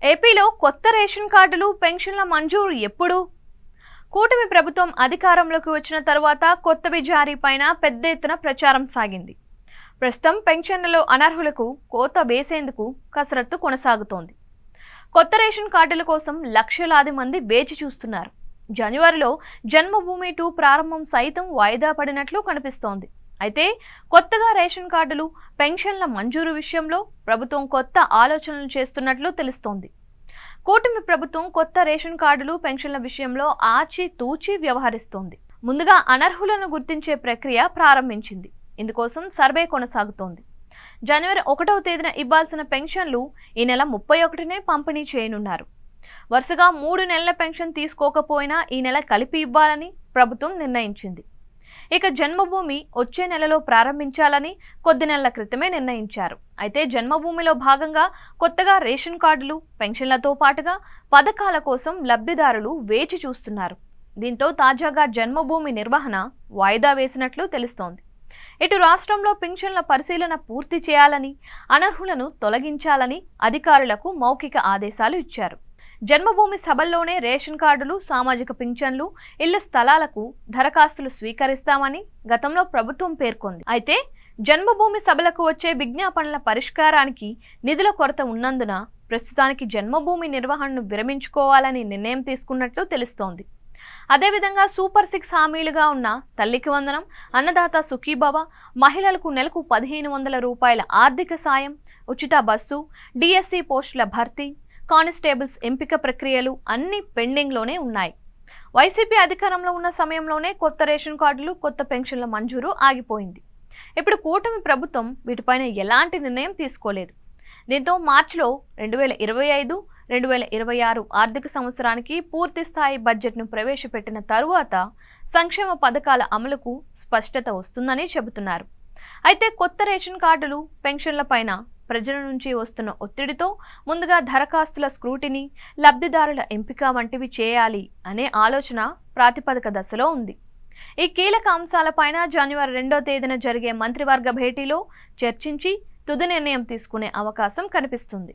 ఏపీలో కొత్త రేషన్ కార్డులు, పెన్షన్ల మంజూరు ఎప్పుడు? కూటమి ప్రభుత్వం అధికారంలోకి వచ్చిన తర్వాత కొత్తవి జారీ పైన పెద్ద ఎత్తున ప్రచారం సాగింది. ప్రస్తుతం పెన్షన్లలో అనర్హులకు కోత వేసేందుకు కసరత్తు కొనసాగుతోంది. కొత్త రేషన్ కార్డుల కోసం లక్షలాది మంది వేచి చూస్తున్నారు. జనవరిలో జన్మభూమి 2 ప్రారంభం సైతం వాయిదా పడినట్లు కనిపిస్తోంది. అయితే కొత్తగా రేషన్ కార్డులు, పెన్షన్ల మంజూరు విషయంలో ప్రభుత్వం కొత్త ఆలోచనలు చేస్తున్నట్లు తెలుస్తోంది. కూటమి ప్రభుత్వం కొత్త రేషన్ కార్డులు, పెన్షన్ల విషయంలో ఆచితూచి వ్యవహరిస్తోంది. ముందుగా అనర్హులను గుర్తించే ప్రక్రియ ప్రారంభించింది. ఇందుకోసం సర్వే కొనసాగుతోంది. జనవరి 1వ తేదీన ఇవ్వాల్సిన పెన్షన్లు ఈ నెల 31నే పంపిణీ చేయనున్నారు. వరుసగా 3 నెలల పెన్షన్ తీసుకోకపోయినా ఈ నెల కలిపి ఇవ్వాలని ప్రభుత్వం నిర్ణయించింది. ఇక జన్మభూమి వచ్చే నెలలో ప్రారంభించాలని కొద్ది నెలల క్రితమే నిర్ణయించారు. అయితే జన్మభూమిలో భాగంగా కొత్తగా రేషన్ కార్డులు, పెన్షన్లతో పాటుగా పథకాల కోసం లబ్ధిదారులు వేచి చూస్తున్నారు. దీంతో తాజాగా జన్మభూమి నిర్వహణ వాయిదా వేసినట్లు తెలుస్తోంది. ఇటు రాష్ట్రంలో పెన్షన్ల పరిశీలన పూర్తి చేయాలని, అనర్హులను తొలగించాలని అధికారులకు మౌఖిక ఆదేశాలు ఇచ్చారు. జన్మభూమి సభల్లోనే రేషన్ కార్డులు, సామాజిక పింఛన్లు, ఇళ్ల స్థలాలకు దరఖాస్తులు స్వీకరిస్తామని గతంలో ప్రభుత్వం పేర్కొంది. అయితే జన్మభూమి సభలకు వచ్చే విజ్ఞాపనల పరిష్కారానికి నిధుల కొరత ఉన్నందున ప్రస్తుతానికి జన్మభూమి నిర్వహణను విరమించుకోవాలని నిర్ణయం తీసుకున్నట్లు తెలుస్తోంది. అదేవిధంగా సూపర్ 6 హామీలుగా ఉన్న తల్లికి వందనం, అన్నదాత సుఖీభవ, మహిళలకు నెలకు 1500 రూపాయల ఆర్థిక సాయం, ఉచిత బస్సు, డిఎస్సి పోస్టుల భర్తీ, కానిస్టేబుల్స్ ఎంపిక ప్రక్రియలు అన్ని పెండింగ్లోనే ఉన్నాయి. వైసీపీ అధికారంలో ఉన్న సమయంలోనే కొత్త రేషన్ కార్డులు, కొత్త పెన్షన్ల మంజూరు ఆగిపోయింది. ఇప్పుడు కూటమి ప్రభుత్వం వీటిపైన ఎలాంటి నిర్ణయం తీసుకోలేదు. దీంతో మార్చిలో 2025-2026 ఆర్థిక సంవత్సరానికి పూర్తి స్థాయి బడ్జెట్ను ప్రవేశపెట్టిన తరువాత సంక్షేమ పథకాల అమలుకు స్పష్టత వస్తుందని చెబుతున్నారు. అయితే కొత్త రేషన్ కార్డులు, పెన్షన్లపైన ప్రజల నుంచి వస్తున్న ఒత్తిడితో ముందుగా దరఖాస్తుల స్క్రూటినీ, లబ్ధిదారుల ఎంపిక వంటివి చేయాలి అనే ఆలోచన ప్రాతిపదిక దశలో ఉంది. ఈ కీలక అంశాలపైన జనవరి 2వ తేదీన జరిగే మంత్రివర్గ భేటీలో చర్చించి తుది నిర్ణయం తీసుకునే అవకాశం కనిపిస్తుంది.